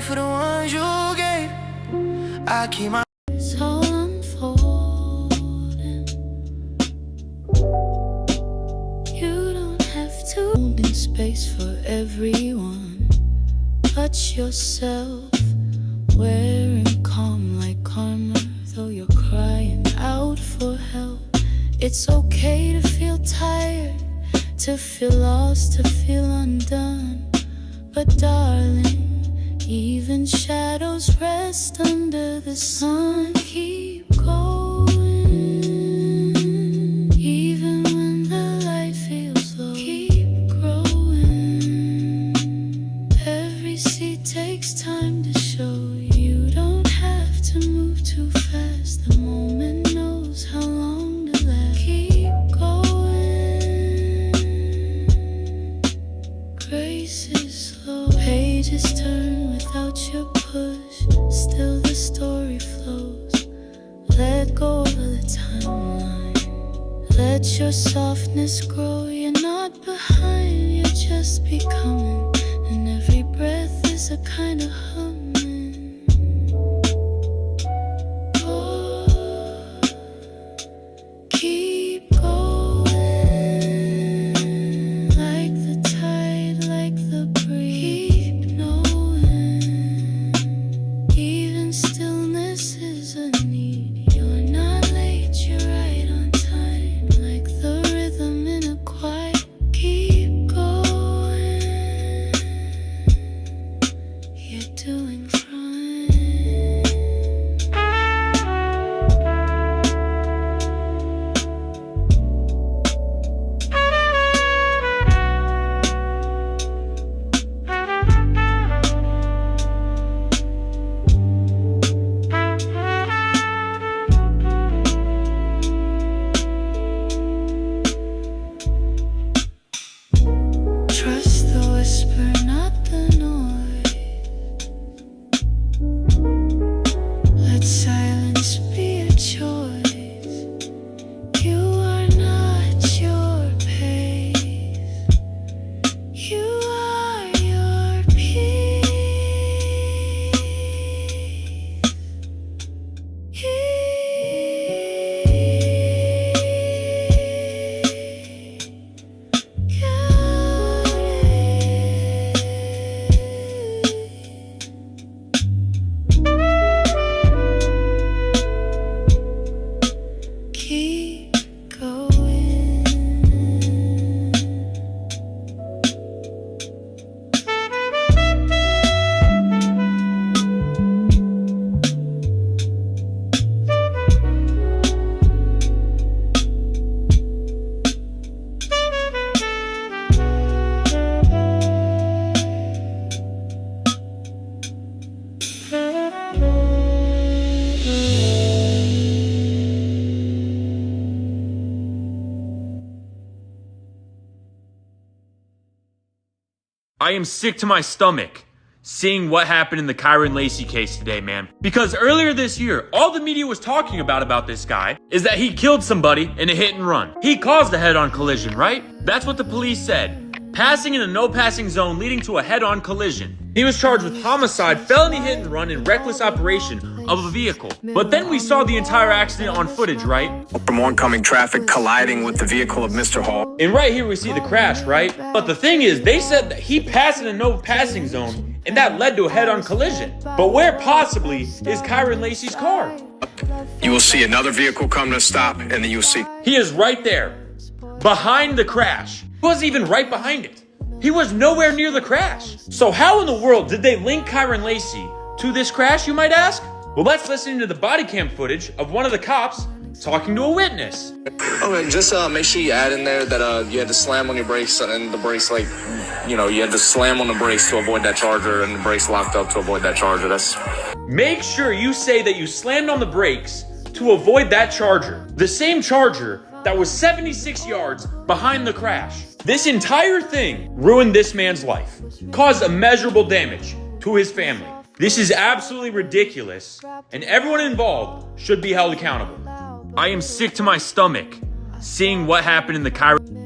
for the ones you gave. I keep my It's all unfolding. You don't have to hold in space for everyone. Touch yourself, wearing calm like karma. Though you're crying out for help, it's okay to feel tired, to feel lost, to feel undone. But darling, even shadows rest under the sun. Keep going, even when the light feels low. Keep growing. Every seed takes time to show. You don't have to move too fast. The moment knows how long to last. Keep going. Grace is slow. Pages turn without your push. Still the story flows. Let go of the timeline. Let your softness grow. You're not behind, you're just becoming. And every breath is a kind of humming. Oh, keep going. Like the tide, like the breeze. Keep knowing. Even stillness is a need. You're not late, you're right on time. Like the rhythm in a choir. Keep going. You're doing fine. Trust the whisper, not the noise. Let silence be a choice. You are not your pace. You are your peace. Keep going. I am sick to my stomach seeing what happened in the Kyron Lacey case today, man. Because earlier this year, all the media was talking about this guy is that he killed somebody in a hit and run. He caused a head-on collision, right? That's what the police said. Passing in a no-passing zone leading to a head-on collision. He was charged with homicide, felony hit and run, and reckless operation of a vehicle. But then we saw the entire accident on footage, right? From oncoming traffic colliding with the vehicle of Mr. Hall. And right here we see the crash, right? But the thing is, they said that he passed in a no-passing zone, and that led to a head-on collision. But where possibly is Kyron Lacey's car? You will see another vehicle come to a stop, and then you'll see. He is right there, behind the crash. He wasn't even right behind it. He was nowhere near the crash. So how in the world did they link Kyron Lacey to this crash, you might ask? Well, let's listen to the body cam footage of one of the cops talking to a witness. Okay, just make sure you add in there that you had to slam on your brakes, and the brakes, like, you know, you had to slam on the brakes to avoid that charger, and the brakes locked up to avoid that charger. That's... Make sure you say that you slammed on the brakes to avoid that charger. The same charger that was 76 yards behind the crash. This entire thing ruined this man's life, caused immeasurable damage to his family. This is absolutely ridiculous, and everyone involved should be held accountable. I am sick to my stomach seeing what happened in the Kyron.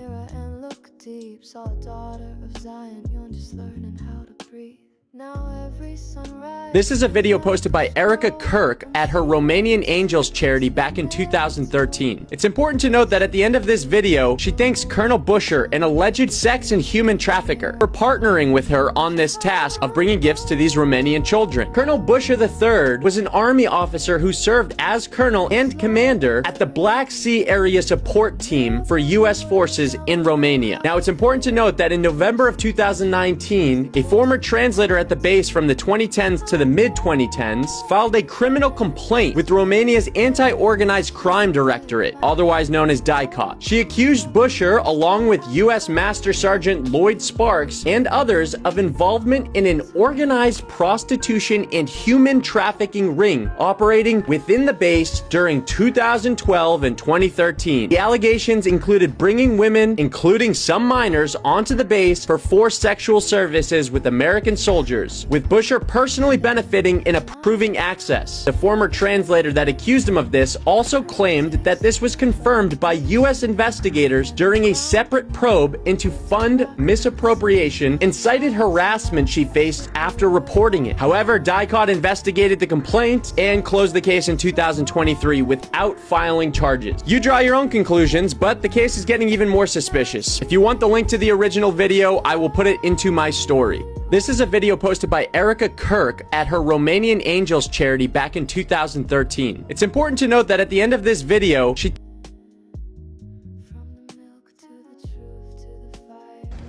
Now every sunrise. This is a video posted by Erica Kirk at her Romanian Angels charity back in 2013. It's important to note that at the end of this video, she thanks Colonel Busher, an alleged sex and human trafficker, for partnering with her on this task of bringing gifts to these Romanian children. Colonel Busher III was an army officer who served as colonel and commander at the Black Sea Area Support Team for U.S. forces in Romania. Now, it's important to note that in November of 2019, a former translator at the base from the 2010s to the mid-2010s filed a criminal complaint with Romania's Anti-Organized Crime Directorate, otherwise known as DICOT. She accused Busher, along with U.S. Master Sergeant Lloyd Sparks and others, of involvement in an organized prostitution and human trafficking ring operating within the base during 2012 and 2013. The allegations included bringing women, including some minors, onto the base for forced sexual services with American soldiers, with Busher personally benefiting in approving access. The former translator that accused him of this also claimed that this was confirmed by U.S. investigators during a separate probe into fund misappropriation and cited harassment she faced after reporting it. However, DICOT investigated the complaint and closed the case in 2023 without filing charges. You draw your own conclusions, but the case is getting even more suspicious. If you want the link to the original video, I will put it into my story. This is a video posted by Erica Kirk at her Romanian Angels charity back in 2013. It's important to note that at the end of this video, she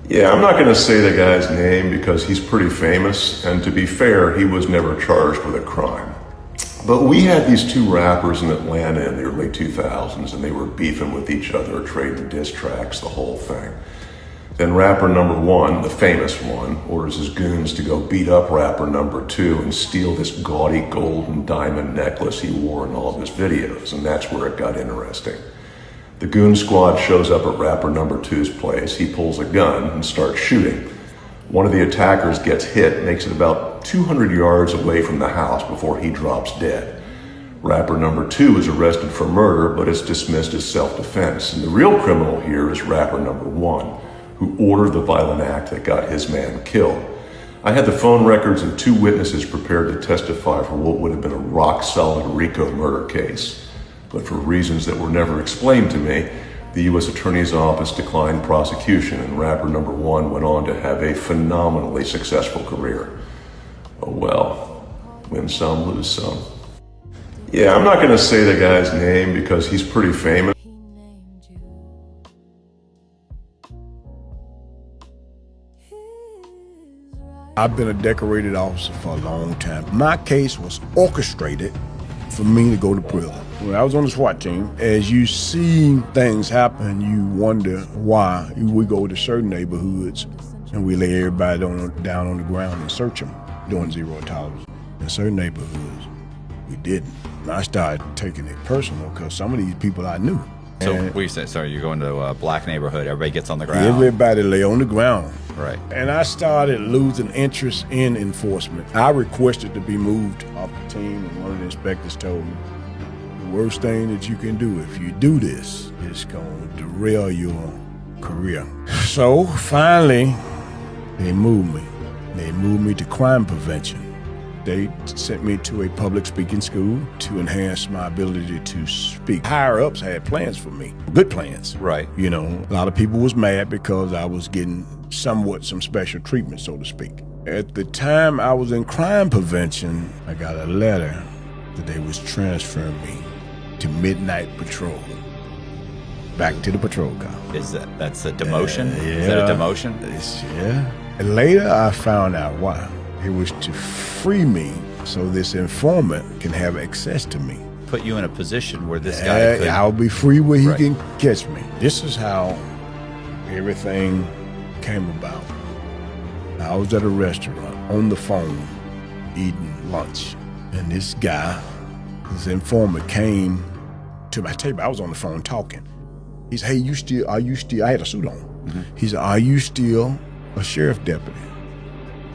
Yeah, I'm not going to say the guy's name because he's pretty famous, and to be fair, he was never charged with a crime. But we had these two rappers in Atlanta in the early 2000s, and they were beefing with each other, trading diss tracks, the whole thing. Then rapper number one, the famous one, orders his goons to go beat up rapper number two and steal this gaudy gold and diamond necklace he wore in all of his videos, and that's where it got interesting. The goon squad shows up at rapper number two's place. He pulls a gun and starts shooting. One of the attackers gets hit, makes it about 200 yards away from the house before he drops dead. Rapper number two is arrested for murder, but it's dismissed as self-defense. And the real criminal here is rapper number one, who ordered the violent act that got his man killed. I had the phone records and two witnesses prepared to testify for what would have been a rock-solid RICO murder case. But for reasons that were never explained to me, the U.S. Attorney's Office declined prosecution, and rapper number one went on to have a phenomenally successful career. Oh well, win some, lose some. Yeah, I'm not going to say the guy's name because he's pretty famous. I've been a decorated officer for a long time. My case was orchestrated for me to go to prison. When I was on the SWAT team, as you see things happen, you wonder why. We go to certain neighborhoods and we lay everybody down on the ground and search them, doing zero tolerance. In certain neighborhoods, we didn't. And I started taking it personal because some of these people I knew. So what you say? Sorry, you go into a black neighborhood, everybody gets on the ground. Everybody lay on the ground. Right. And I started losing interest in enforcement. I requested to be moved off the team, and one of the inspectors told me, the worst thing that you can do if you do this is going to derail your career. So finally, they moved me. They moved me to crime prevention. They sent me to a public speaking school to enhance my ability to speak. Higher ups had plans for me, good plans. Right. You know, a lot of people was mad because I was getting somewhat some special treatment, so to speak. At the time I was in crime prevention, I got a letter that they was transferring me to midnight patrol, back to the patrol car. That's a demotion? Yeah. Is that a demotion? Yeah. And later I found out why. It was to free me so this informant can have access to me. Put you in a position where this guy could... I'll be free where he can catch me. This is how everything came about. I was at a restaurant on the phone eating lunch, and this guy, this informant, came to my table. I was on the phone talking. He said, hey, are you still, I had a suit on. Mm-hmm. He said, are you still a sheriff deputy?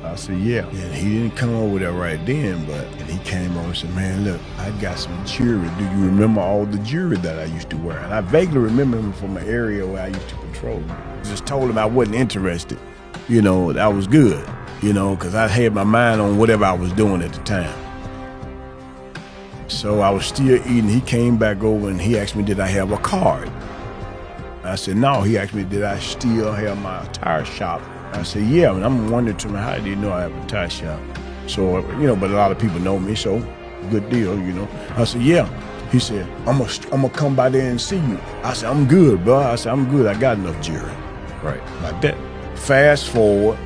I said, yeah. And he didn't come over there right then, and he came over and said, man, look, I got some jewelry. Do you remember all the jewelry that I used to wear? And I vaguely remember him from an area where I used to patrol. I just told him I wasn't interested. You know, that was good. you know, because I had my mind on whatever I was doing at the time. So I was still eating. He came back over and he asked me, did I have a card? I said, no. He asked me, did I still have my tire shop? I said, yeah. And I'm wondering to me, how did he know I have a tire shop? So, you know, but a lot of people know me, so good deal, you know. I said, yeah. He said, I'm gonna come by there and see you. I said, I'm good, bro. I said, I'm good. I got enough jewelry. Right. Like that. Fast forward,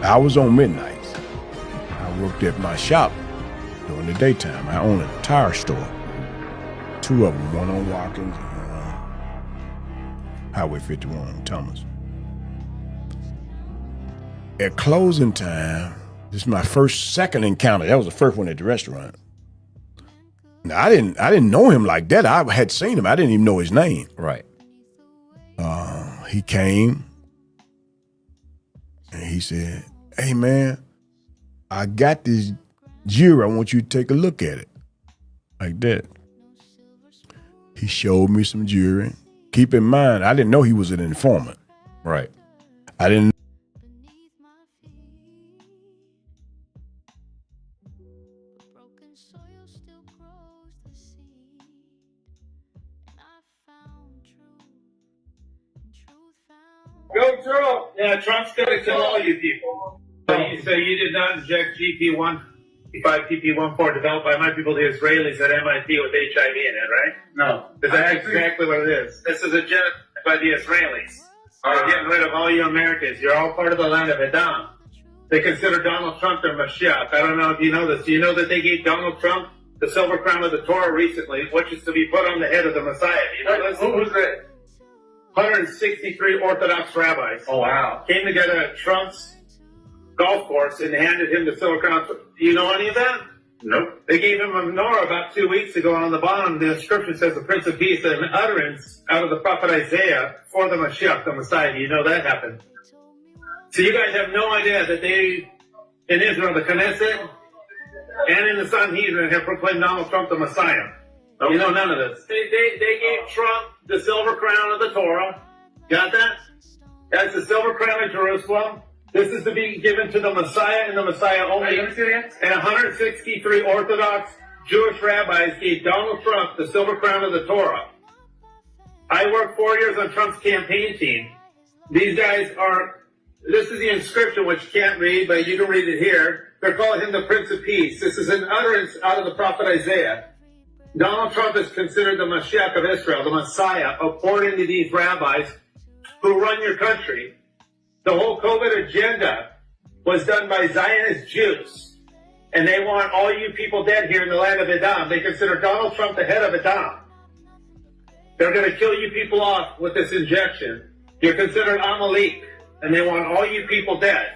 I was on midnights. I worked at my shop during the daytime. I owned a tire store. 2 of them, one on Watkins and Highway 51 on Thomas. At closing time, this is my second encounter. That was the first one at the restaurant. Now, I didn't know him like that. I had seen him. I didn't even know his name. Right. He came and he said, hey, man, I got this jewelry. I want you to take a look at it. Like that. He showed me some jewelry. Keep in mind, I didn't know he was an informant. Right. I didn't. Go Trump! Yeah, Trump's gonna kill all you people. So you did not inject GP114 developed by my people, the Israelis at MIT with HIV in it, right? No. That's exactly what it is. This is a genocide by the Israelis. They're getting rid of all you Americans. You're all part of the land of Edom. They consider Donald Trump their Mashiach. I don't know if you know this. Do you know that they gave Donald Trump the silver crown of the Torah recently, which is to be put on the head of the Messiah? You know this? Who's that? 163 Orthodox rabbis. Oh, wow. Came together at Trump's golf course and handed him the silver crown. Do you know any of that? Nope. They gave him a menorah about 2 weeks ago, and on the bottom, the inscription says, the Prince of Peace, an utterance out of the prophet Isaiah for the Mashiach, the Messiah. Do you know that happened? So you guys have no idea that they, in Israel, the Knesset, and in the Sanhedrin, have proclaimed Donald Trump the Messiah. Nope. You know none of this. They gave Trump the silver crown of the Torah. Got that? That's the silver crown of Jerusalem. This is to be given to the Messiah and the Messiah only. And 163 Orthodox Jewish rabbis gave Donald Trump the silver crown of the Torah. I worked 4 years on Trump's campaign team. These guys this is the inscription, which you can't read, but you can read it here. They're calling him the Prince of Peace. This is an utterance out of the prophet Isaiah. Donald Trump is considered the Mashiach of Israel, the Messiah, according to these rabbis who run your country. The whole COVID agenda was done by Zionist Jews, and they want all you people dead here in the land of Edom. They consider Donald Trump the head of Edom. They're going to kill you people off with this injection. You're considered Amalek, and they want all you people dead.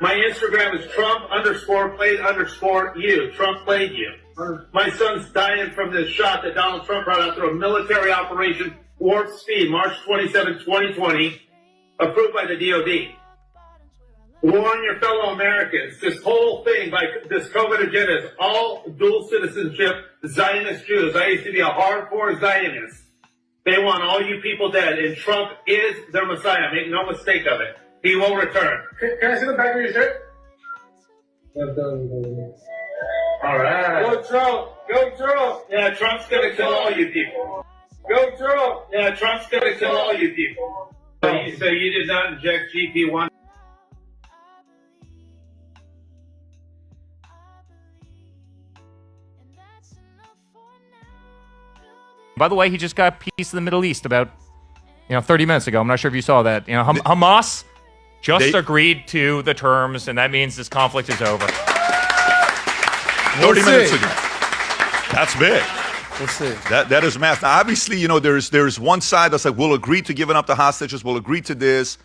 My Instagram is Trump_played_you. Trump played you. My son's dying from this shot that Donald Trump brought out through a military operation, Warp Speed, March 27, 2020, approved by the DOD. Warn your fellow Americans. This whole thing, by this COVID agenda, is all dual citizenship Zionist Jews. I used to be a hardcore Zionist. They want all you people dead, and Trump is their Messiah. Make no mistake of it. He will return. Can I see the back of your shirt? All right. Go Trump. Go Trump. Yeah, Trump's going to kill all you people. Go Trump. Yeah, Trump's going to kill all you people. So you did not inject GP1. By the way, he just got peace in the Middle East about 30 minutes ago. I'm not sure if you saw that. Hamas just agreed to the terms, and that means this conflict is over. 30 minutes ago. That's big. We'll see. That is math. Now, obviously, there's one side that's like, we'll agree to giving up the hostages, we'll agree to this,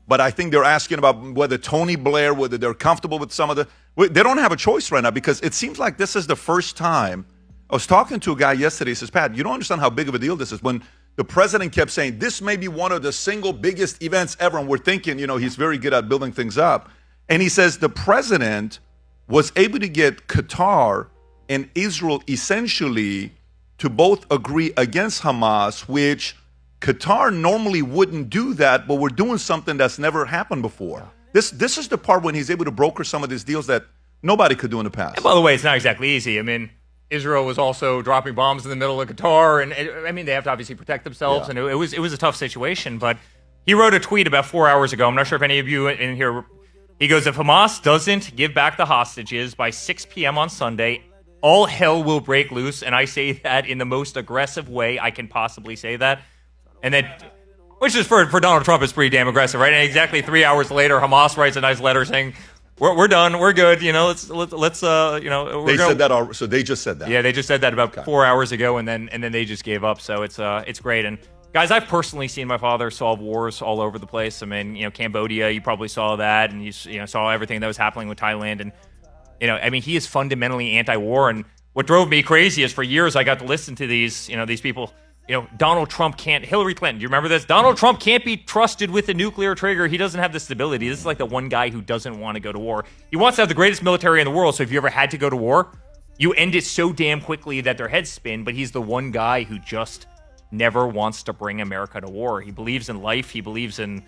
but I think they're asking about whether Tony Blair, whether they're comfortable with some of the... They don't have a choice right now, because it seems like this is the first time... I was talking to a guy yesterday, he says, Pat, you don't understand how big of a deal this is. When the president kept saying, this may be one of the single biggest events ever, and we're thinking, he's very good at building things up. And he says the president was able to get Qatar and Israel essentially to both agree against Hamas, which Qatar normally wouldn't do that, but we're doing something that's never happened before. This is the part when he's able to broker some of these deals that nobody could do in the past. And by the way, it's not exactly easy. I mean, Israel was also dropping bombs in the middle of Qatar, and I mean, they have to obviously protect themselves, and it was a tough situation. But he wrote a tweet about 4 hours ago. I'm not sure if any of you in here. He goes, if Hamas doesn't give back the hostages by 6 p.m. on Sunday, all hell will break loose. And I say that in the most aggressive way I can possibly say that. And then, which is for Donald Trump is pretty damn aggressive, right? And exactly 3 hours later, Hamas writes a nice letter saying, we're done, we're good, you know, let's you know. Said that, so they just said that. Yeah, they just said that about 4 hours ago, and then they just gave up. So it's great. And guys, I've personally seen my father solve wars all over the place. I mean, you know, Cambodia, you probably saw that, and you know saw everything that was happening with Thailand, and you know, I mean, he is fundamentally anti-war. And what drove me crazy is for years I got to listen to these people. You know, Donald Trump can't. Hillary Clinton, do you remember this? Donald Trump can't be trusted with a nuclear trigger. He doesn't have the stability. This is like the one guy who doesn't want to go to war. He wants to have the greatest military in the world. So if you ever had to go to war, you end it so damn quickly that their heads spin. But he's the one guy who just never wants to bring America to war. He believes in life. He believes in,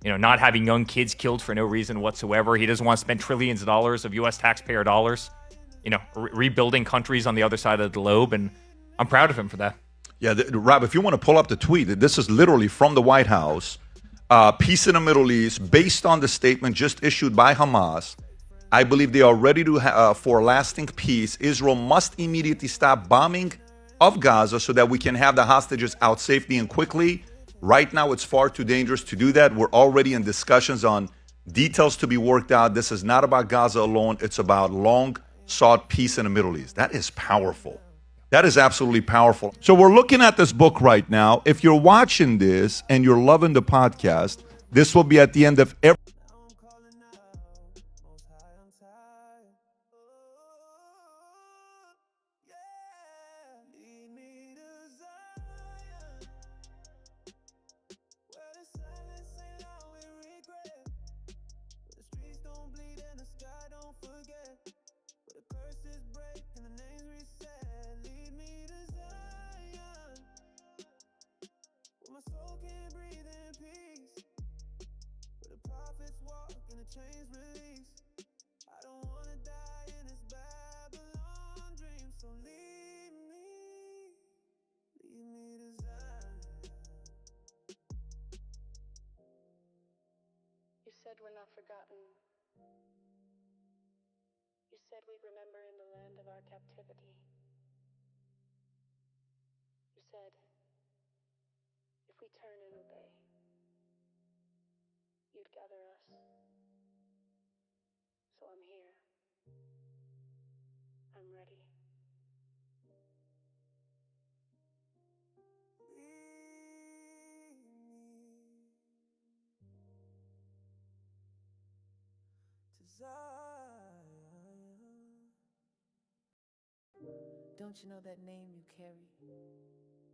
you know, not having young kids killed for no reason whatsoever. He doesn't want to spend trillions of dollars of U.S. taxpayer dollars, you know, rebuilding countries on the other side of the globe. And I'm proud of him for that. Yeah, Rob, if you want to pull up the tweet, this is literally from the White House. Peace in the Middle East, based on the statement just issued by Hamas. I believe they are ready to for lasting peace. Israel must immediately stop bombing of Gaza so that we can have the hostages out safely and quickly. Right now, it's far too dangerous to do that. We're already in discussions on details to be worked out. This is not about Gaza alone. It's about long-sought peace in the Middle East. That is powerful. That is absolutely powerful. So we're looking at this book right now. If you're watching this and you're loving the podcast, this will be at the end of every... You said we're not forgotten. You said we'd remember in the land of our captivity. You said, if we turn and obey, you'd gather us. So I'm here. I'm ready. Don't you know that name you carry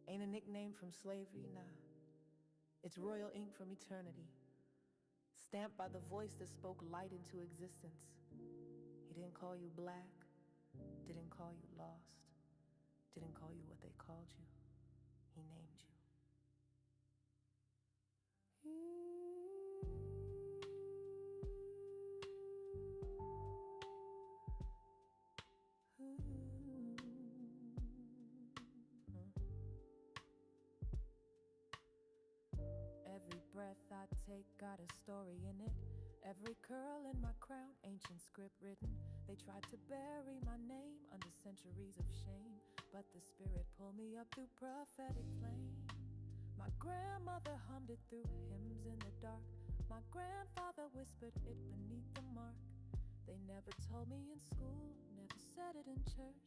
ain't a nickname from slavery? Nah, it's royal ink from eternity, stamped by the voice that spoke light into existence. He didn't call you black, didn't call you lost, didn't call you what they called you. He named you. Every breath I take got a story in it. Every curl in my crown, ancient script written. They tried to bury my name under centuries of shame, but the spirit pulled me up through prophetic flame. My grandmother hummed it through hymns in the dark. My grandfather whispered it beneath the mark. They never told me in school, never said it in church,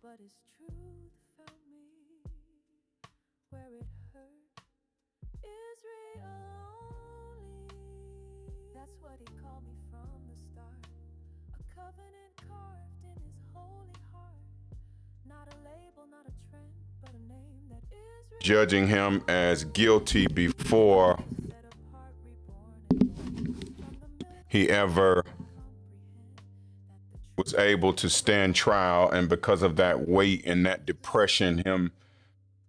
but his truth found me where it hurt. Israel only, that's what he called me from the start. A covenant carved in his holy heart. Not a label, not a trend, but a name that Israel. Judging him as guilty before he ever was able to stand trial, and because of that weight and that depression, him,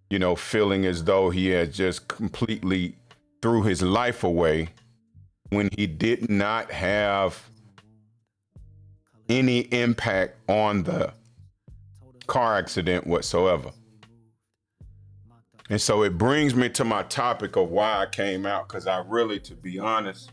you know, feeling as though he had just completely threw his life away, when he did not have any impact on the car accident whatsoever. And so it brings me to my topic of why I came out, because I really, to be honest,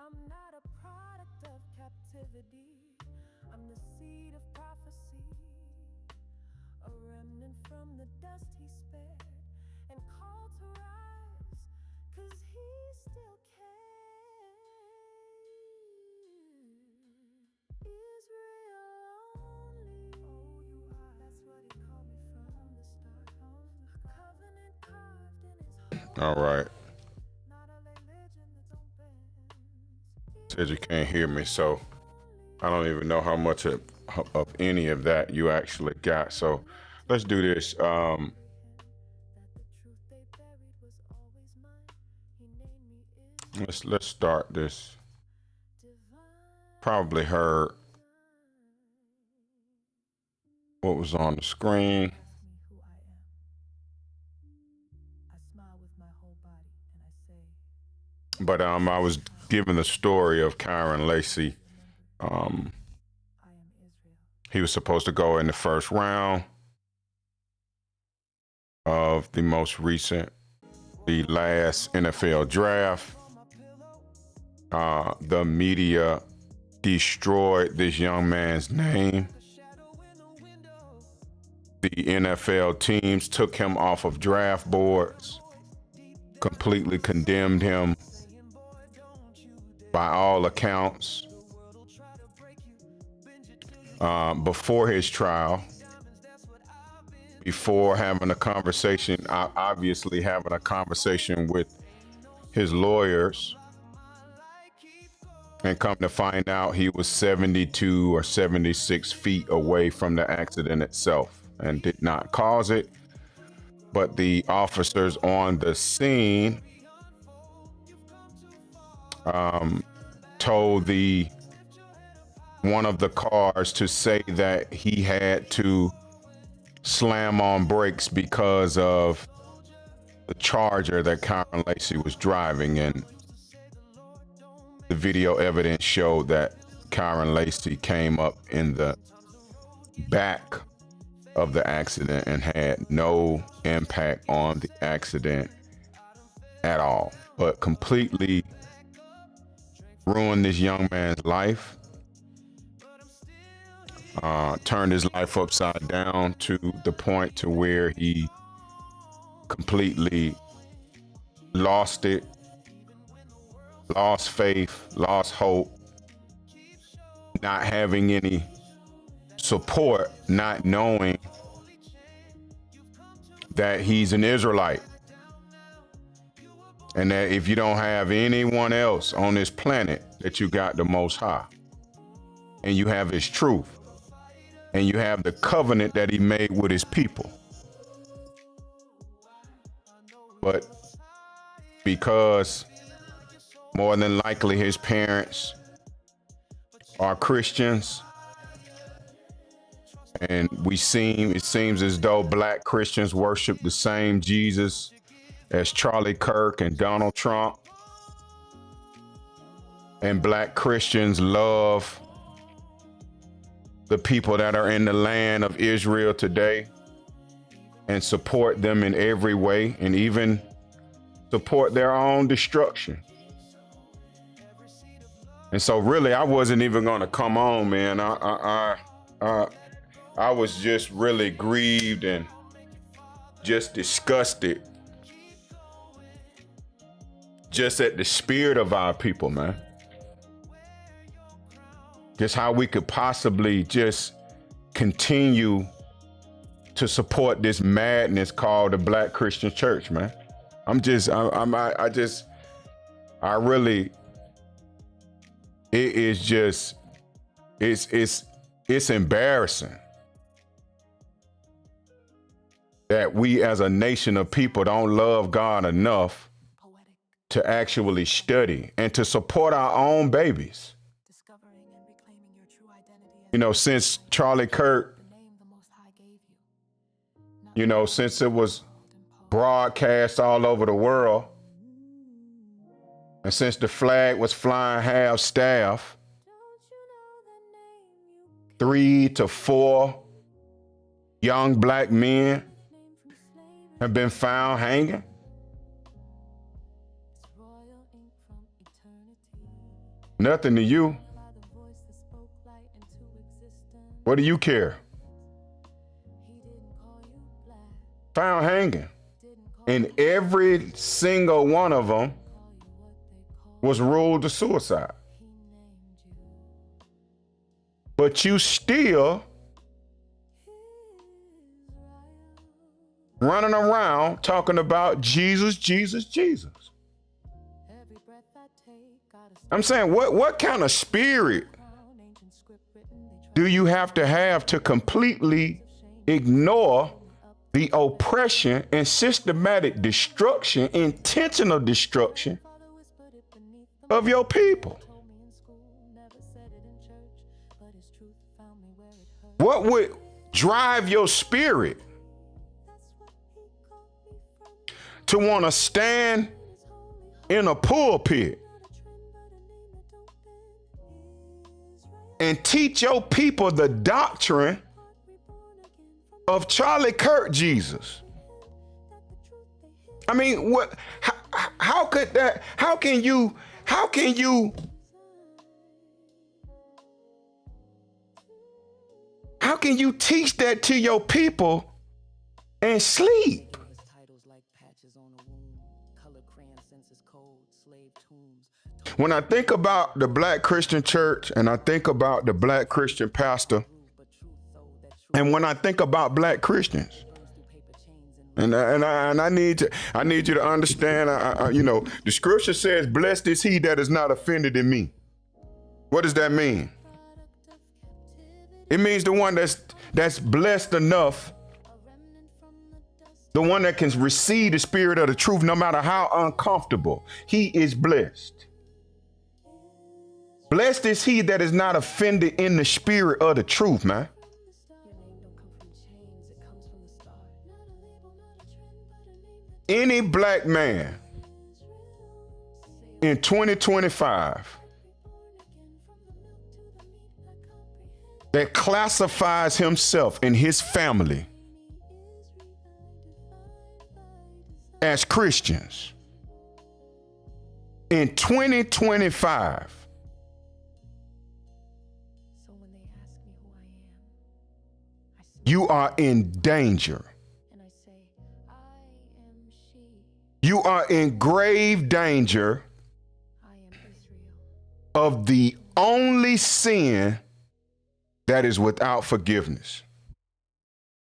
I'm not a product of captivity. I'm the seed of prophecy, a remnant from the dust he spared and called to rise, 'cause he still cares. Israel only. Oh, you are. That's what he called me from the start. A covenant carved in his heart. all right. Said you can't hear me, so I don't even know how much of any of that you actually got. So let's do this. Let's start this. Probably heard what was on the screen. But I was given the story of Kyron Lacy. He was supposed to go in the first round of the last NFL draft. The media destroyed this young man's name. The NFL teams took him off of draft boards, completely condemned him by all accounts. Before his trial, before having a conversation, obviously having a conversation with his lawyers, and come to find out he was 72 or 76 feet away from the accident itself and did not cause it. But the officers on the scene told one of the cars to say that he had to slam on brakes because of the Charger that Kyron Lacy was driving, and the video evidence showed that Kyron Lacy came up in the back of the accident and had no impact on the accident at all, but completely ruined this young man's life, turned his life upside down to the point to where he completely lost it, lost faith, lost hope, not having any support, not knowing that he's an Israelite, and that if you don't have anyone else on this planet, that you got the Most High, and you have his truth, and you have the covenant that he made with his people. But because more than likely his parents are Christians, and it seems as though black Christians worship the same Jesus as Charlie Kirk and Donald Trump, and black Christians love the people that are in the land of Israel today and support them in every way, and even support their own destruction. And so really, I wasn't even going to come on, man. I was just really grieved and just disgusted just at the spirit of our people, man. Just how we could possibly just continue to support this madness called the Black Christian Church, man. It is just, it's embarrassing. that we as a nation of people don't love God enough to actually study and to support our own babies. You know, since Charlie Kirk, you know, since it was broadcast all over the world, and since the flag was flying half staff, 3 to 4 young black men have been found hanging. Nothing to you. What do you care? Found hanging. And every single one of them was ruled to suicide. But you still running around talking about Jesus, Jesus, Jesus. I'm saying, what kind of spirit do you have to completely ignore the oppression and systematic destruction, intentional destruction of your people? What would drive your spirit to want to stand in a pulpit and teach your people the doctrine of Charlie Kirk Jesus? I mean, what? How could that? How can you teach that to your people and sleep? When I think about the Black Christian church, and I think about the Black Christian pastor, and when I think about Black Christians, and I need you to understand, you know, the scripture says, "Blessed is he that is not offended in me." What does that mean? It means the one that's blessed enough, the one that can receive the spirit of the truth, no matter how uncomfortable. He is blessed. Blessed is he that is not offended in the spirit of the truth, man. Any black man in 2025 that classifies himself and his family as Christians in 2025, you are in danger. You are in grave danger of the only sin that is without forgiveness.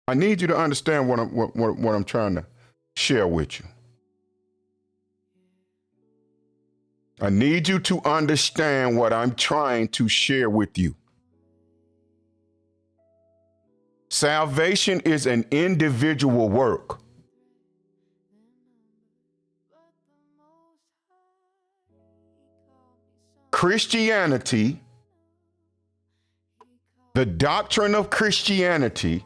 I need you to understand what I'm trying to share with you. I need you to understand what I'm trying to share with you. Salvation is an individual work. Christianity, the doctrine of Christianity,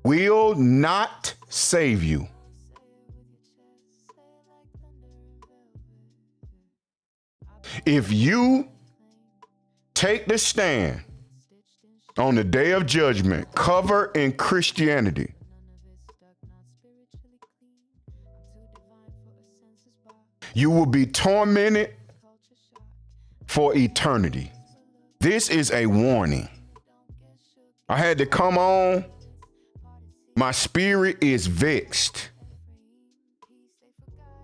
will not save you. If you take the stand on the day of judgment, covered in Christianity, you will be tormented for eternity. This is a warning. I had to come on. My spirit is vexed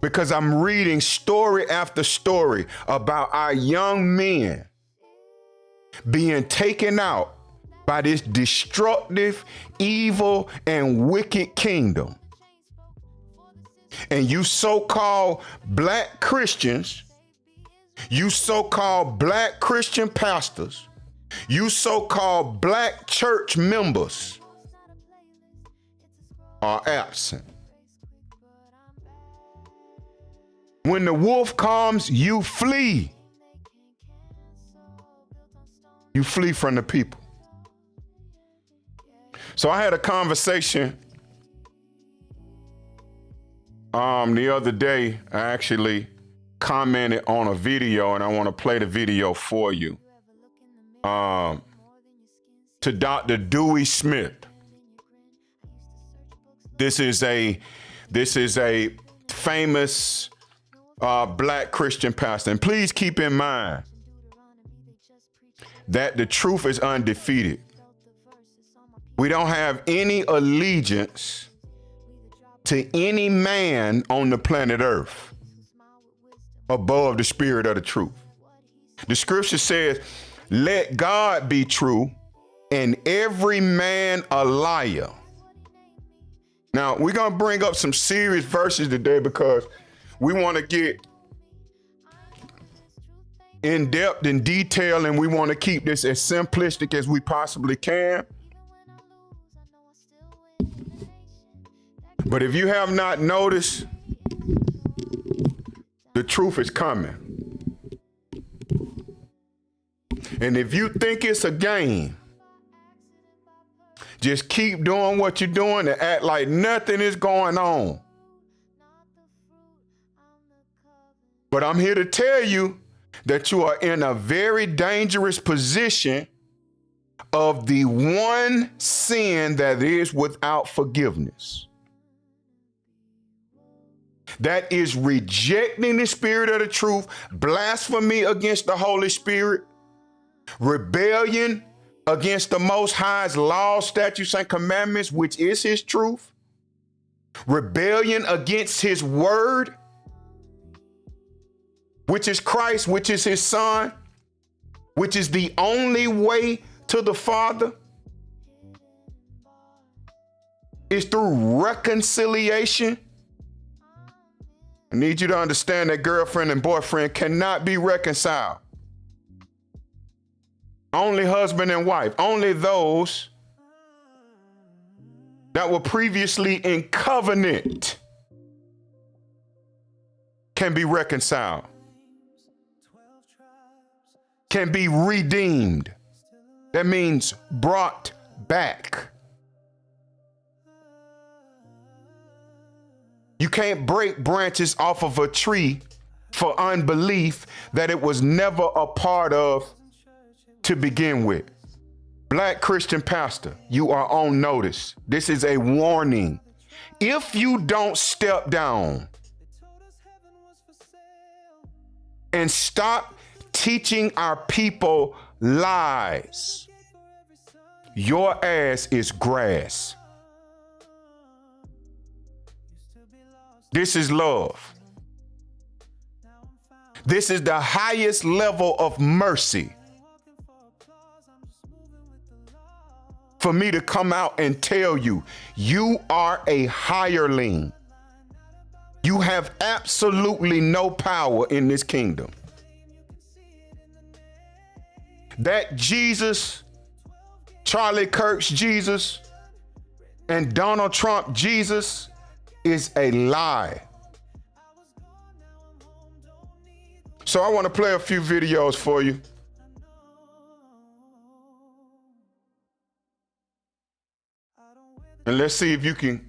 because I'm reading story after story about our young men being taken out by this destructive, evil, and wicked kingdom. And you so-called black Christians, you so-called black Christian pastors, you so-called black church members are absent. When the wolf comes, you flee. You flee from the people. So I had a conversation the other day. I actually commented on a video, and I want to play the video for you. To Dr. Dewey Smith. This is a famous black Christian pastor. And please keep in mind that the truth is undefeated. We don't have any allegiance to any man on the planet Earth above the spirit of the truth. The scripture says, let God be true and every man a liar. Now, we're going to bring up some serious verses today because we want to get in depth and detail, and we want to keep this as simplistic as we possibly can. But if you have not noticed, the truth is coming. And if you think it's a game, just keep doing what you're doing and act like nothing is going on. But I'm here to tell you that you are in a very dangerous position of the one sin that is without forgiveness. That is rejecting the spirit of the truth, blasphemy against the Holy Spirit, rebellion against the Most High's laws, statutes, and commandments, which is his truth, rebellion against his word, which is Christ, which is his son, which is the only way to the Father, is through reconciliation. I need you to understand that girlfriend and boyfriend cannot be reconciled. Only husband and wife, only those that were previously in covenant can be reconciled, can be redeemed. That means brought back. You can't break branches off of a tree for unbelief that it was never a part of to begin with. Black Christian pastor, you are on notice. This is a warning. If you don't step down and stop teaching our people lies, your ass is grass. This is love. This is the highest level of mercy. For me to come out and tell you, you are a hireling. You have absolutely no power in this kingdom. That Jesus, Charlie Kirk's Jesus, and Donald Trump Jesus is a lie. So I want to play a few videos for you. And let's see if you can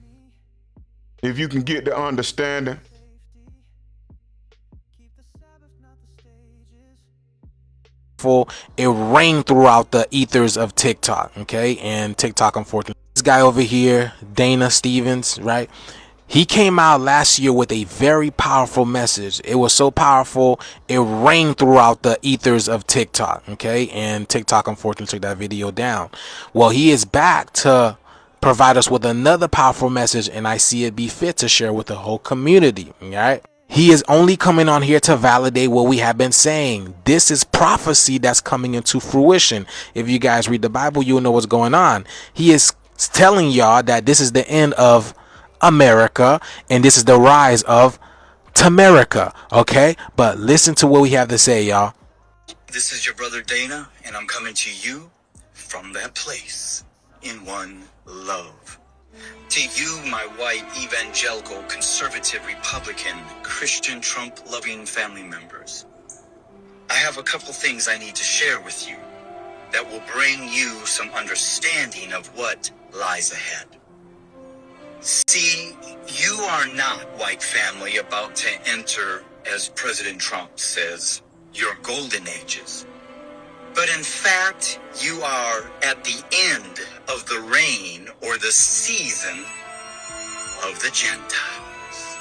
get the understanding. It rained throughout the ethers of TikTok, okay? And TikTok, unfortunately. This guy over here, Dana Stevens, right? He came out last year with a very powerful message. It was so powerful, it rained throughout the ethers of TikTok, okay? And TikTok, unfortunately, took that video down. Well, he is back to provide us with another powerful message, and I see it be fit to share with the whole community, all right? He is only coming on here to validate what we have been saying. This is prophecy that's coming into fruition. If you guys read the Bible, you'll know what's going on. He is telling y'all that this is the end of America, and this is the rise of Tamerica, okay? But listen to what we have to say, y'all. This is your brother Dana, and I'm coming to you from that place in one love. To you, my white, evangelical, conservative, Republican, Christian, Trump-loving family members, I have a couple things I need to share with you that will bring you some understanding of what lies ahead. See, you are not, white family, about to enter, as President Trump says, your golden ages. But in fact, you are at the end of the reign or the season of the Gentiles.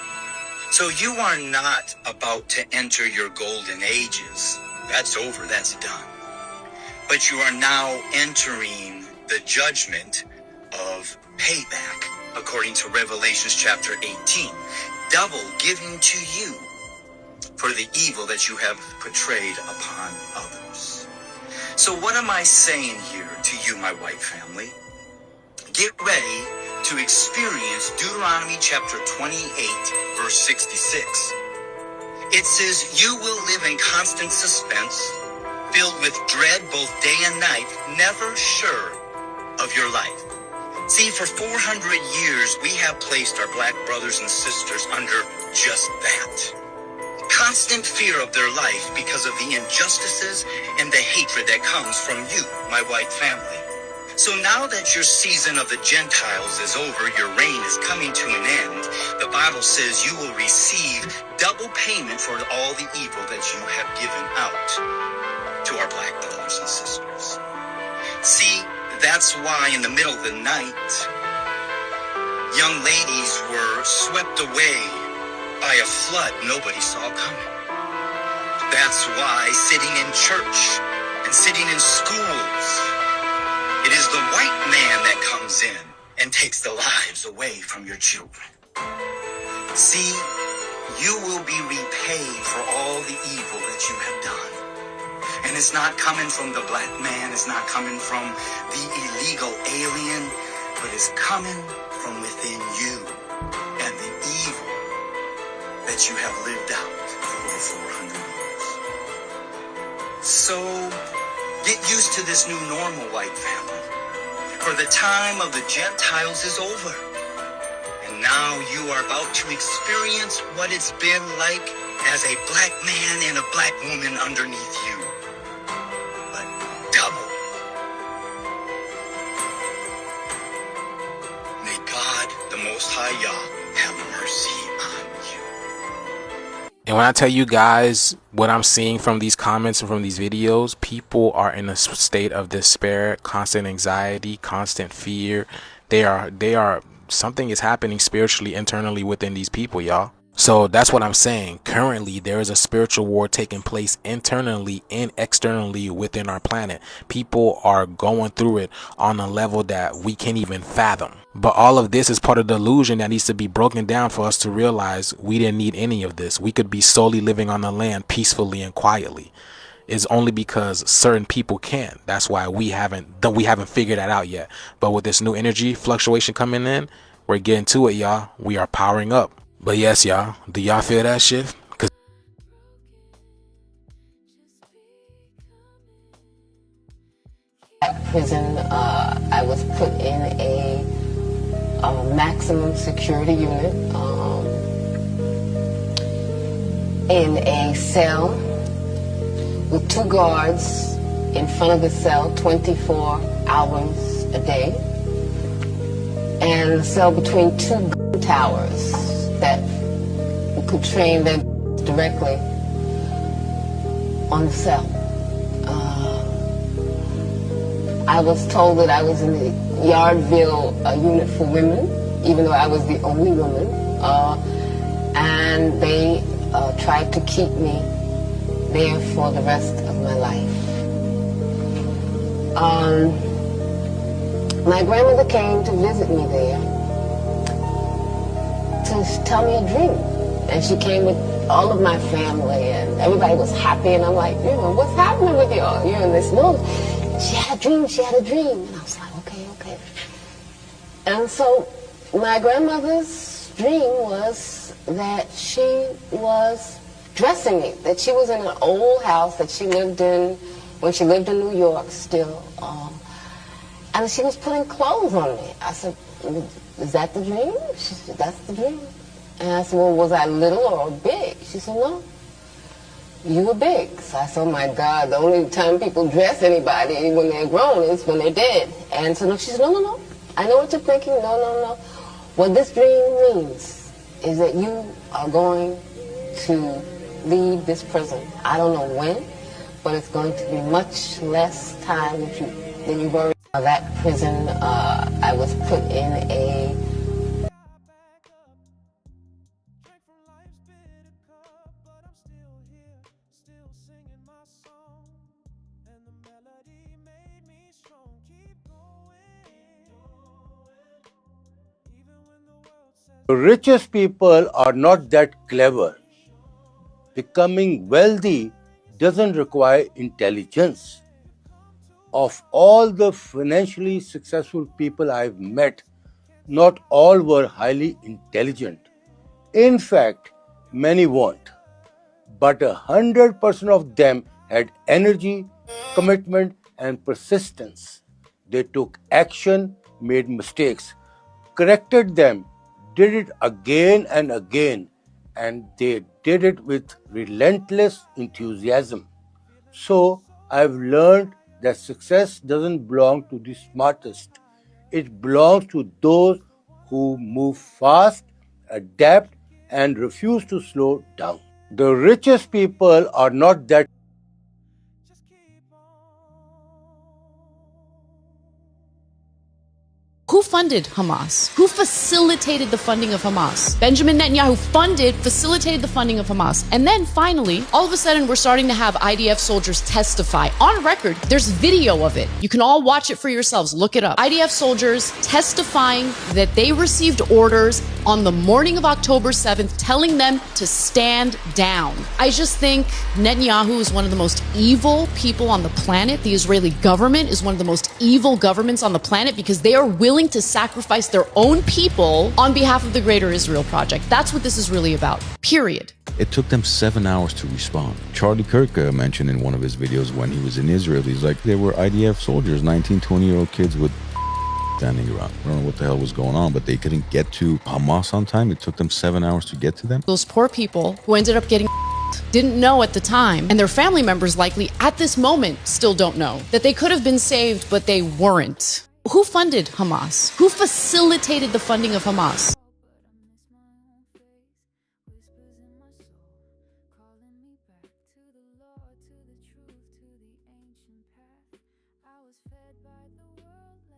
So you are not about to enter your golden ages. That's over, that's done. But you are now entering the judgment of payback, according to Revelations chapter 18. Double given to you for the evil that you have portrayed upon others. So what am I saying here to you, my white family? Get ready to experience Deuteronomy chapter 28, verse 66. It says, you will live in constant suspense, filled with dread both day and night, never sure of your life. See, for 400 years, we have placed our black brothers and sisters under just that. Constant fear of their life because of the injustices and the hatred that comes from you, my white family. So now that your season of the Gentiles is over, your reign is coming to an end, the Bible says you will receive double payment for all the evil that you have given out to our black brothers and sisters. See, that's why in the middle of the night, young ladies were swept away by a flood nobody saw coming. That's why sitting in church and sitting in schools, it is the white man that comes in and takes the lives away from your children. See, you will be repaid for all the evil that you have done. And it's not coming from the black man, it's not coming from the illegal alien, but it's coming from within you and the evil that you have lived out for over 400 years. So, get used to this new normal, white family. For the time of the Gentiles is over. And now you are about to experience what it's been like as a black man and a black woman underneath you. But double. May God, the Most High Yah, have mercy on you. And when I tell you guys what I'm seeing from these comments and from these videos, people are in a state of despair, constant anxiety, constant fear. They are something is happening spiritually, internally within these people, y'all. So that's what I'm saying. Currently, there is a spiritual war taking place internally and externally within our planet. People are going through it on a level that we can't even fathom. But all of this is part of the illusion that needs to be broken down for us to realize we didn't need any of this. We could be solely living on the land peacefully and quietly. It's only because certain people can. That's why we haven't figured that out yet. But with this new energy fluctuation coming in, we're getting to it, y'all. We are powering up. But yes, y'all, do y'all feel that shift? At prison, I was put in a maximum security unit, in a cell with 2 guards in front of the cell 24 hours a day, and a cell between 2 gun towers that could train them directly on the cell. I was told that I was in the Yardville unit for women, even though I was the only woman, and they tried to keep me there for the rest of my life. My grandmother came to visit me there to tell me a dream, and she came with all of my family, and everybody was happy, and I'm like, what's happening with y'all? And they said, no, she had a dream, and I was like, okay. And so my grandmother's dream was that she was dressing me, that she was in an old house that she lived in when she lived in New York still, and she was putting clothes on me. I said, is that the dream? She said, that's the dream. And I said, well, was I little or big? She said, no, you were big. So I said, oh my God, the only time people dress anybody when they're grown is when they're dead. And so she said, no, I know what you're thinking, no. What this dream means is that you are going to leave this prison. I don't know when, but it's going to be much less time than you've already. That prison, I was put in a The richest people are not that clever. Becoming wealthy doesn't require intelligence. Of all the financially successful people I've met, not all were highly intelligent. In fact, many weren't. But 100% of them had energy, commitment, and persistence. They took action, made mistakes, corrected them, did it again and again, and they did it with relentless enthusiasm. So I've learned that success doesn't belong to the smartest. It belongs to those who move fast, adapt, and refuse to slow down. The richest people are not that. Who funded Hamas? Who facilitated the funding of Hamas? Benjamin Netanyahu facilitated the funding of Hamas. And then finally, all of a sudden, we're starting to have IDF soldiers testify. On record, there's video of it. You can all watch it for yourselves. Look it up. IDF soldiers testifying that they received orders on the morning of October 7th telling them to stand down. I just think Netanyahu is one of the most evil people on the planet. The Israeli government is one of the most evil governments on the planet because they are willing to sacrifice their own people on behalf of the greater Israel project. That's what this is really about, period. It took them 7 hours to respond. Charlie Kirk mentioned in one of his videos when he was in Israel, he's like, there were IDF soldiers, 19, 20-year-old kids with standing around. I don't know what the hell was going on, but they couldn't get to Hamas on time. It took them 7 hours to get to them. Those poor people who ended up getting didn't know at the time, and their family members likely at this moment still don't know, that they could have been saved, but they weren't. Who funded Hamas? Who facilitated the funding of Hamas?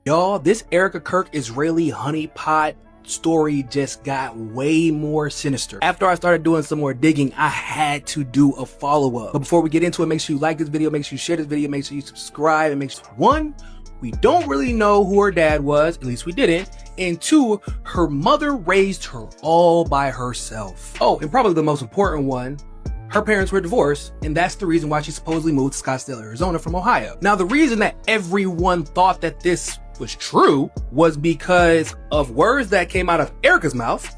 Y'all, this Erica Kirk Israeli honeypot story just got way more sinister. After I started doing some more digging, I had to do a follow-up. But before we get into it, make sure you like this video, make sure you share this video, make sure you subscribe, and make sure, one, we don't really know who her dad was, at least we didn't, and two, her mother raised her all by herself. Oh, and probably the most important one, her parents were divorced, and that's the reason why she supposedly moved to Scottsdale, Arizona from Ohio. Now, the reason that everyone thought that this was true was because of words that came out of Erica's mouth,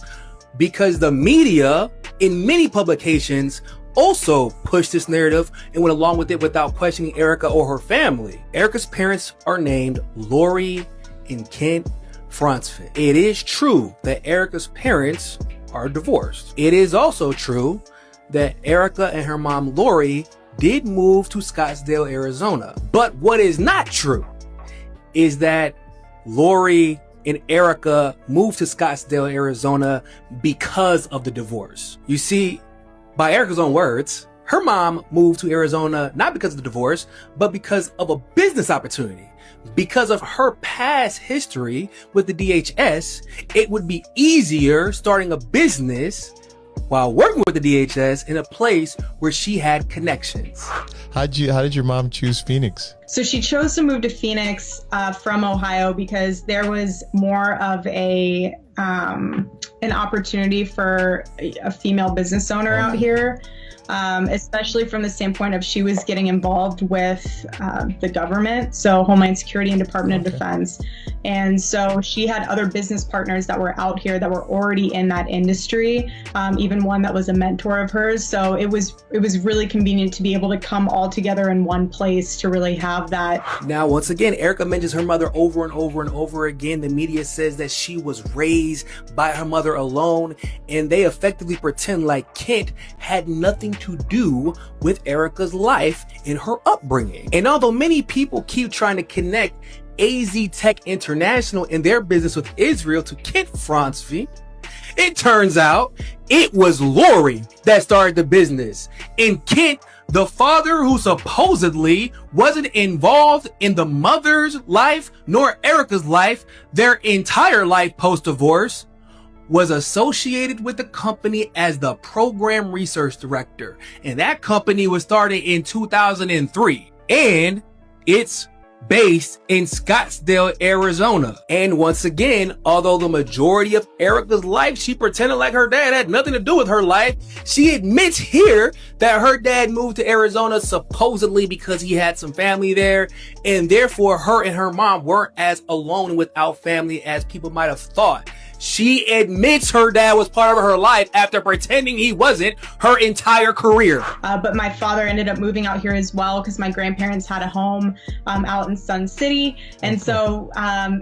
because the media in many publications also pushed this narrative and went along with it without questioning Erica or her family. Erica's parents are named Lori and Kent Fronsfit. It is true that Erica's parents are divorced. It is also true that Erica and her mom Lori did move to Scottsdale, Arizona. But what is not true is that Lori and Erica moved to Scottsdale, Arizona because of the divorce. You see, by Erica's own words, her mom moved to Arizona not because of the divorce, but because of a business opportunity. Because of her past history with the DHS, it would be easier starting a business while working with the DHS in a place where she had connections. How did your mom choose Phoenix? So she chose to move to Phoenix from Ohio because there was more of an opportunity for a female business owner out here. especially from the standpoint of she was getting involved with the government, so Homeland Security and Department of Defense. And so she had other business partners that were out here that were already in that industry, even one that was a mentor of hers. So it was really convenient to be able to come all together in one place to really have that. Now, once again, Erica mentions her mother over and over and over again. The media says that she was raised by her mother alone, and they effectively pretend like Kent had nothing to do with Erica's life in her upbringing. And although many people keep trying to connect AZ Tech International and their business with Israel to Kent Fronsvie, it turns out it was Lori that started the business. And Kent, the father who supposedly wasn't involved in the mother's life nor Erica's life their entire life post-divorce, was associated with the company as the program research director. And that company was started in 2003. And it's based in Scottsdale, Arizona. And once again, although the majority of Erica's life, she pretended like her dad had nothing to do with her life, she admits here that her dad moved to Arizona supposedly because he had some family there, and therefore her and her mom weren't as alone and without family as people might have thought. She admits her dad was part of her life after pretending he wasn't her entire career. But my father ended up moving out here as well because my grandparents had a home out in Sun City. And so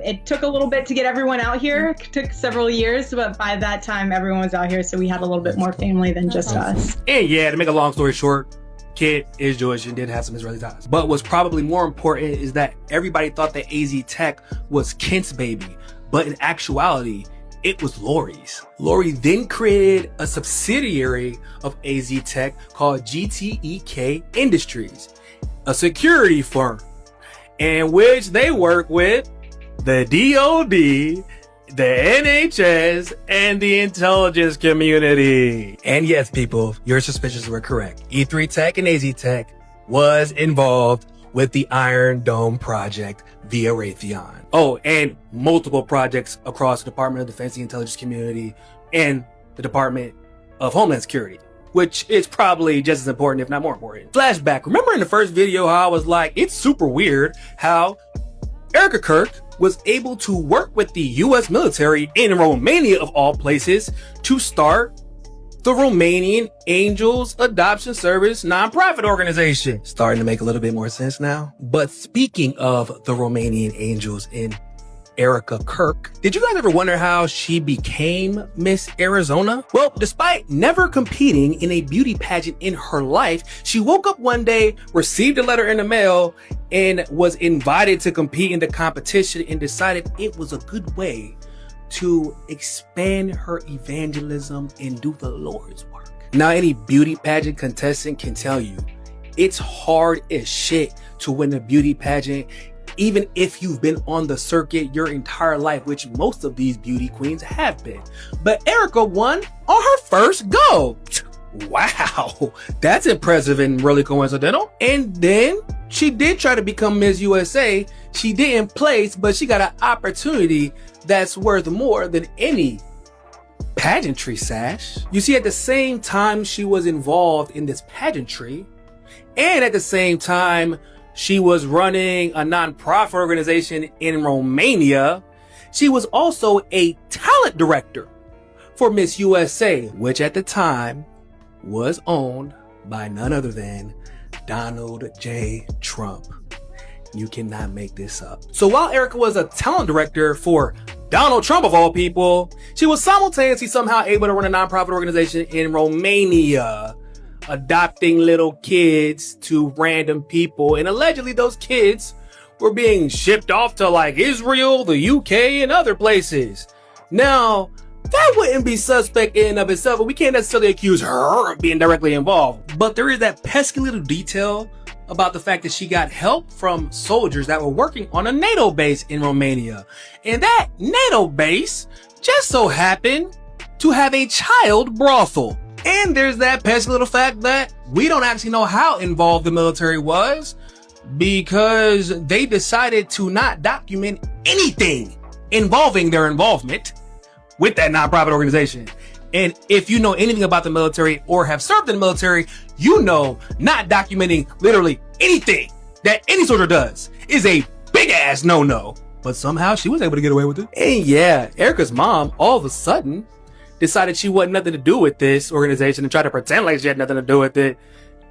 it took a little bit to get everyone out here. It took several years, but by that time everyone was out here. So we had a little bit more family than just us. And yeah, to make a long story short, Kent is Jewish and did have some Israeli ties. But what's probably more important is that everybody thought that AZ Tech was Kent's baby. But in actuality, it was Lori's. Lori then created a subsidiary of AZ Tech called GTEK Industries, a security firm in which they work with the DOD, the NHS, and the intelligence community. And yes, people, your suspicions were correct. E3 Tech and AZ Tech was involved with the Iron Dome project via Raytheon. Oh, and multiple projects across the Department of Defense, the intelligence community, and the Department of Homeland Security, which is probably just as important, if not more important. Flashback. Remember in the first video how I was like, it's super weird how Erica Kirk was able to work with the US military in Romania, of all places, to start the Romanian Angels Adoption Service nonprofit organization. Starting to make a little bit more sense now. But speaking of the Romanian Angels in Erica Kirk, did you guys ever wonder how she became Miss Arizona? Well, despite never competing in a beauty pageant in her life, she woke up one day, received a letter in the mail, and was invited to compete in the competition and decided it was a good way to expand her evangelism and do the Lord's work. Now, any beauty pageant contestant can tell you, it's hard as shit to win a beauty pageant, even if you've been on the circuit your entire life, which most of these beauty queens have been. But Erica won on her first go. Wow, that's impressive and really coincidental. And then she did try to become Miss USA. She didn't place, but she got an opportunity that's worth more than any pageantry sash. You see, at the same time she was involved in this pageantry, and at the same time she was running a nonprofit organization in Romania, she was also a talent director for Miss USA, which at the time was owned by none other than Donald J. Trump. You cannot make this up. So while Erica was a talent director for Donald Trump of all people, she was simultaneously somehow able to run a nonprofit organization in Romania, adopting little kids to random people. And allegedly those kids were being shipped off to like Israel, the UK, and other places. Now, that wouldn't be suspect in and of itself, but we can't necessarily accuse her of being directly involved. But there is that pesky little detail about the fact that she got help from soldiers that were working on a NATO base in Romania. And that NATO base just so happened to have a child brothel. And there's that pesky little fact that we don't actually know how involved the military was, because they decided to not document anything involving their involvement with that nonprofit organization. And if you know anything about the military or have served in the military, you know not documenting literally anything that any soldier does is a big ass no-no. But somehow she was able to get away with it. And yeah, Erica's mom all of a sudden decided she wanted nothing to do with this organization and tried to pretend like she had nothing to do with it.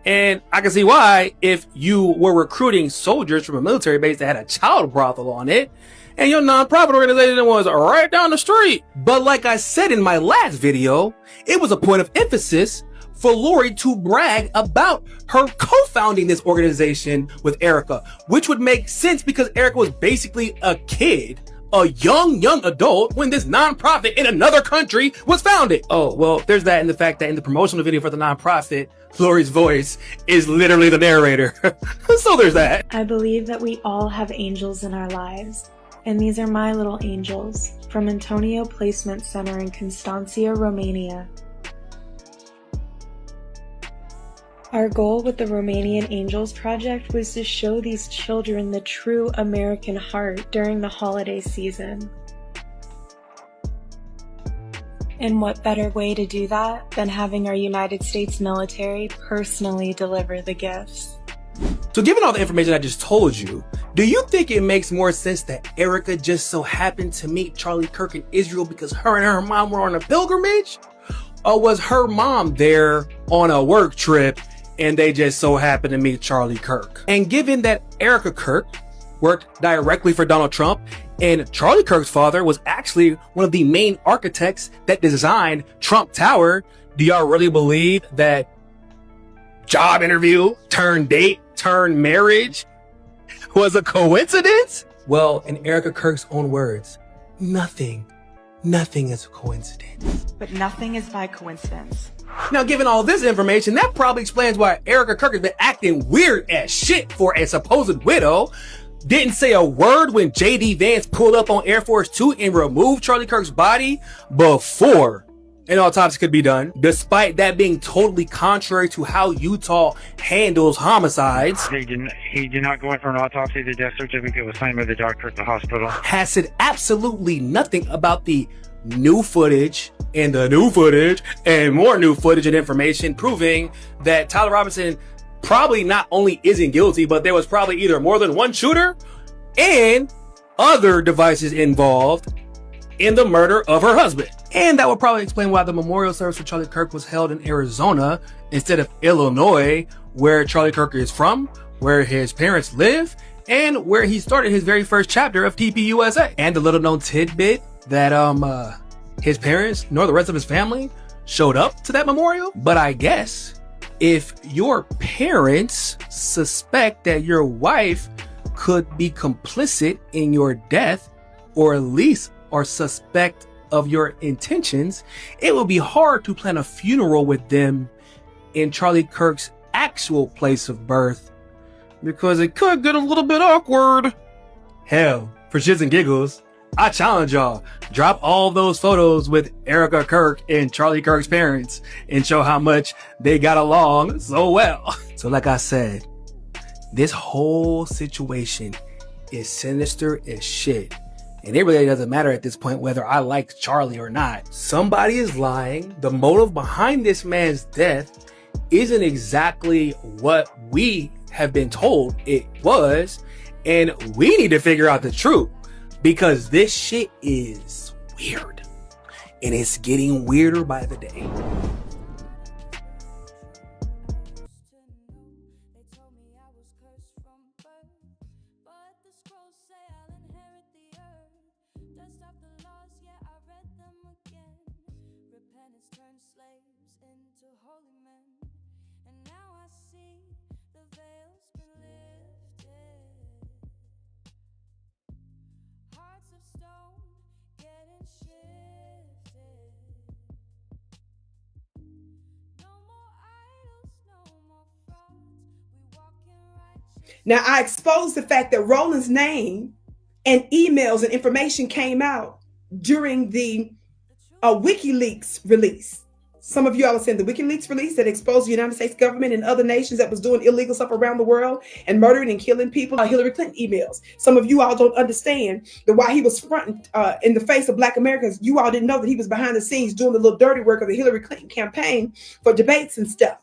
And I can see why, if you were recruiting soldiers from a military base that had a child brothel on it, and your nonprofit organization was right down the street. But like I said in my last video, it was a point of emphasis for Lori to brag about her co-founding this organization with Erica, which would make sense because Erica was basically a kid, a young adult when this nonprofit in another country was founded. Oh, well, there's that in the fact that in the promotional video for the nonprofit, Lori's voice is literally the narrator. So there's that. I believe that we all have angels in our lives, and these are my little angels from Antonio Placement Center in Constanța, Romania. Our goal with the Romanian Angels Project was to show these children the true American heart during the holiday season. And what better way to do that than having our United States military personally deliver the gifts? So given all the information I just told you, do you think it makes more sense that Erica just so happened to meet Charlie Kirk in Israel because her and her mom were on a pilgrimage? Or was her mom there on a work trip and they just so happened to meet Charlie Kirk? And given that Erica Kirk worked directly for Donald Trump, and Charlie Kirk's father was actually one of the main architects that designed Trump Tower, do y'all really believe that job interview turned date turned marriage was a coincidence? Well, in Erica Kirk's own words, nothing is a coincidence. But nothing is by coincidence. Now, given all this information, that probably explains why Erica Kirk has been acting weird as shit for a supposed widow. Didn't say a word when J.D. Vance pulled up on Air Force 2 and removed Charlie Kirk's body before an autopsy could be done, despite that being totally contrary to how Utah handles homicides. He did not go in for an autopsy. The death certificate was signed by the doctor at the hospital. Has said absolutely nothing about the new footage and the new footage and more new footage and information proving that Tyler Robinson probably not only isn't guilty, but there was probably either more than one shooter and other devices involved in the murder of her husband. And that would probably explain why the memorial service for Charlie Kirk was held in Arizona instead of Illinois, where Charlie Kirk is from, where his parents live, and where he started his very first chapter of TPUSA. And the little known tidbit that his parents nor the rest of his family showed up to that memorial. But I guess if your parents suspect that your wife could be complicit in your death, or at least are suspect of your intentions, it will be hard to plan a funeral with them in Charlie Kirk's actual place of birth, because it could get a little bit awkward. Hell, for shits and giggles, I challenge y'all, drop all those photos with Erica Kirk and Charlie Kirk's parents and show how much they got along so well. So like I said, this whole situation is sinister as shit. And it really doesn't matter at this point whether I like Charlie or not. Somebody is lying. The motive behind this man's death isn't exactly what we have been told it was. And we need to figure out the truth, because this shit is weird. And it's getting weirder by the day. Now, I exposed the fact that Roland's name and emails and information came out during the WikiLeaks release. Some of you all are saying the WikiLeaks release that exposed the United States government and other nations that was doing illegal stuff around the world and murdering and killing people. Hillary Clinton emails. Some of you all don't understand that while he was fronting in the face of Black Americans, you all didn't know that he was behind the scenes doing the little dirty work of the Hillary Clinton campaign for debates and stuff.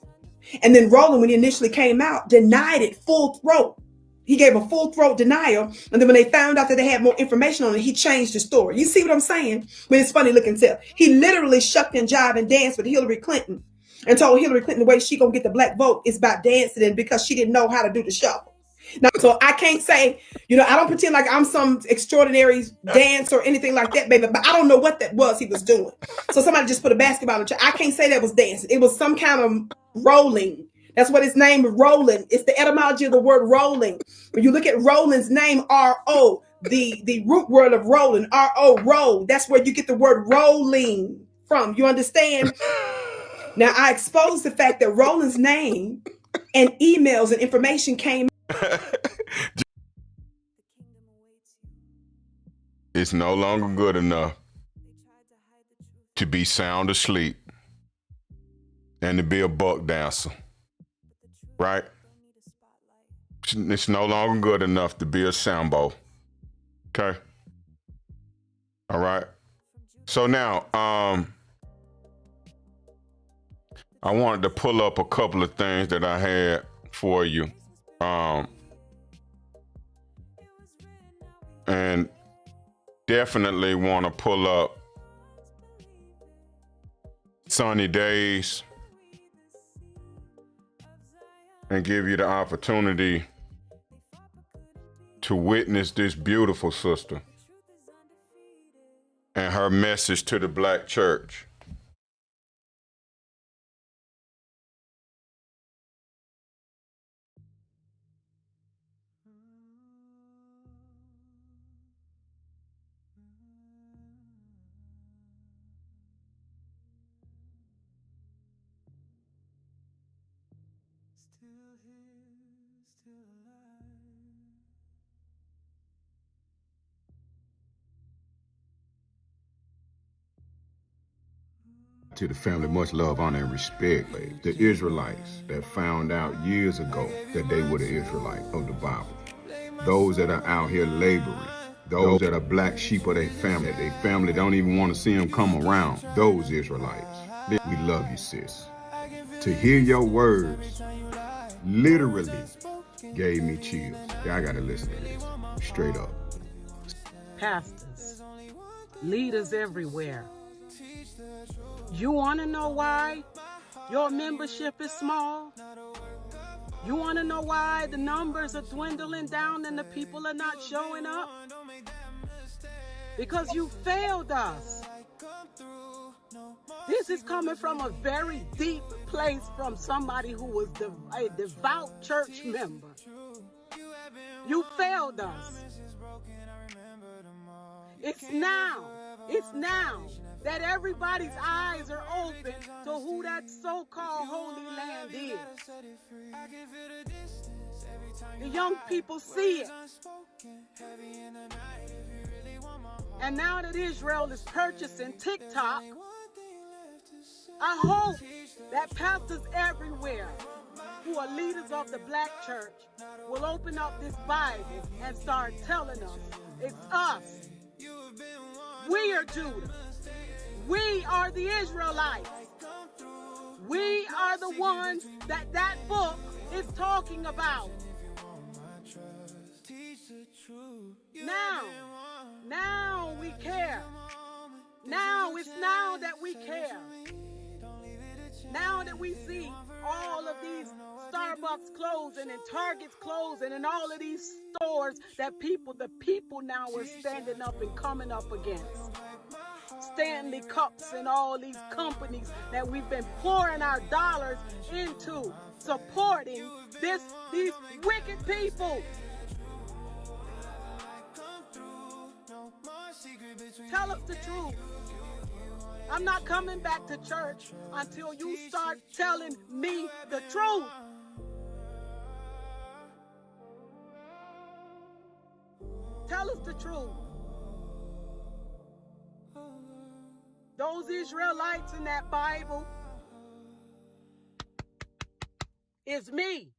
And then Roland, when he initially came out, denied it full throat. He gave a full throat denial. And then when they found out that they had more information on it, he changed the story. You see what I'm saying? But it's funny looking self. He literally shucked and jived and danced with Hillary Clinton and told Hillary Clinton the way she gonna get the black vote is by dancing, and because she didn't know how to do the shuffle. Now, so I can't say, I don't pretend like I'm some extraordinary dance or anything like that, baby, but I don't know what that was he was doing. So somebody just put a basketball in the chair. I can't say that was dancing. It was some kind of rolling. That's what his name is, Roland. It's the etymology of the word rolling. When you look at Roland's name, R-O, the root word of Roland, R-O, roll. That's where you get the word rolling from. You understand? Now, I exposed the fact that Roland's name and emails and information came. It's no longer good enough to be sound asleep and to be a buck dancer. Right? It's no longer good enough to be a Sambo. Okay? All right? So now, I wanted to pull up a couple of things that I had for you. And definitely want to pull up Sunny Days and give you the opportunity to witness this beautiful sister and her message to the Black church. To the family, much love, honor, and respect. The Israelites that found out years ago that they were the Israelite of the Bible. Those that are out here laboring. Those that are black sheep of their family don't even want to see them come around. Those Israelites. We love you, sis. To hear your words literally gave me chills. Yeah, I gotta listen to this. Straight up. Pastors, leaders everywhere. You want to know why your membership is small? You want to know why the numbers are dwindling down and the people are not showing up? Because you failed us. This is coming from a very deep place from somebody who was a devout church member. You failed us. It's now that everybody's eyes are open to who that so-called Holy Land is. The young people see it. And now that Israel is purchasing TikTok, I hope that pastors everywhere who are leaders of the Black church will open up this Bible and start telling us it's us. We are Judah. We are the Israelites. We are the ones that book is talking about. Now we care. Now it's now that we care. Now that we see all of these Starbucks closing and Targets closing and all of these stores that the people now are standing up and coming up against. Stanley Cups and all these companies that we've been pouring our dollars into, supporting these wicked people. Tell us the truth. I'm not coming back to church until you start telling me the truth. Tell us the truth. Those Israelites in that Bible is me.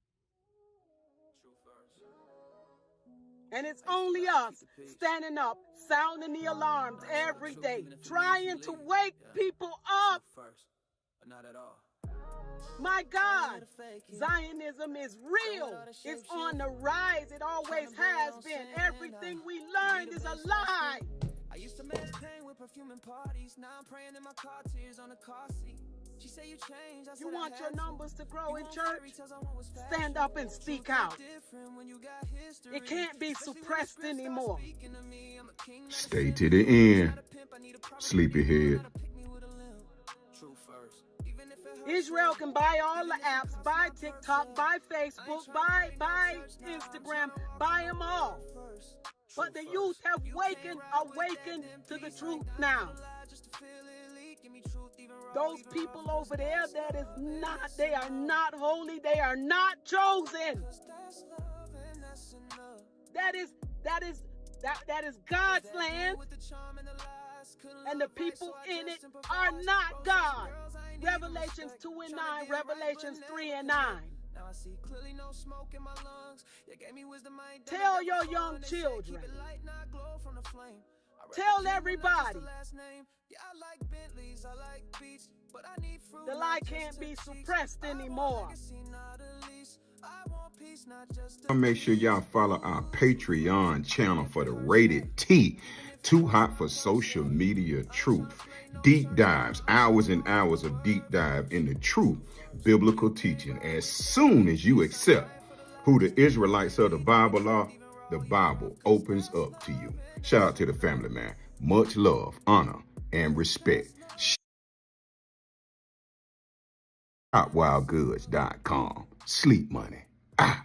And it's only us standing up, sounding the alarms every day, trying to wake people up. My God, Zionism is real. It's on the rise. It always has been. Everything we learned is a lie. I used to manage pain with perfume and parties. Now I'm praying in my car, tears on the car seat. She say you changed. You want your numbers to grow in church? Stand up and speak out. It can't be suppressed anymore. Stay to the end, sleepyhead. Israel can buy all the apps, buy TikTok, buy Facebook, buy Instagram, buy them all. But the youth have awakened to the truth now. Those people over there, they are not holy, they are not chosen. That is God's land, and the people in it are not God. Revelations 2:9, Revelations 3:9. Tell your young children. Tell everybody. The lie can't be suppressed anymore. Make sure y'all follow our Patreon channel for the Rated T. Too hot for social media truth. Deep dives, hours and hours of deep dive into true biblical teaching. As soon as you accept who the Israelites of the Bible are, the Bible opens up to you. Shout out to the family, man. Much love, honor, and respect. ShopWildGoods.com. Sleep money. Ah.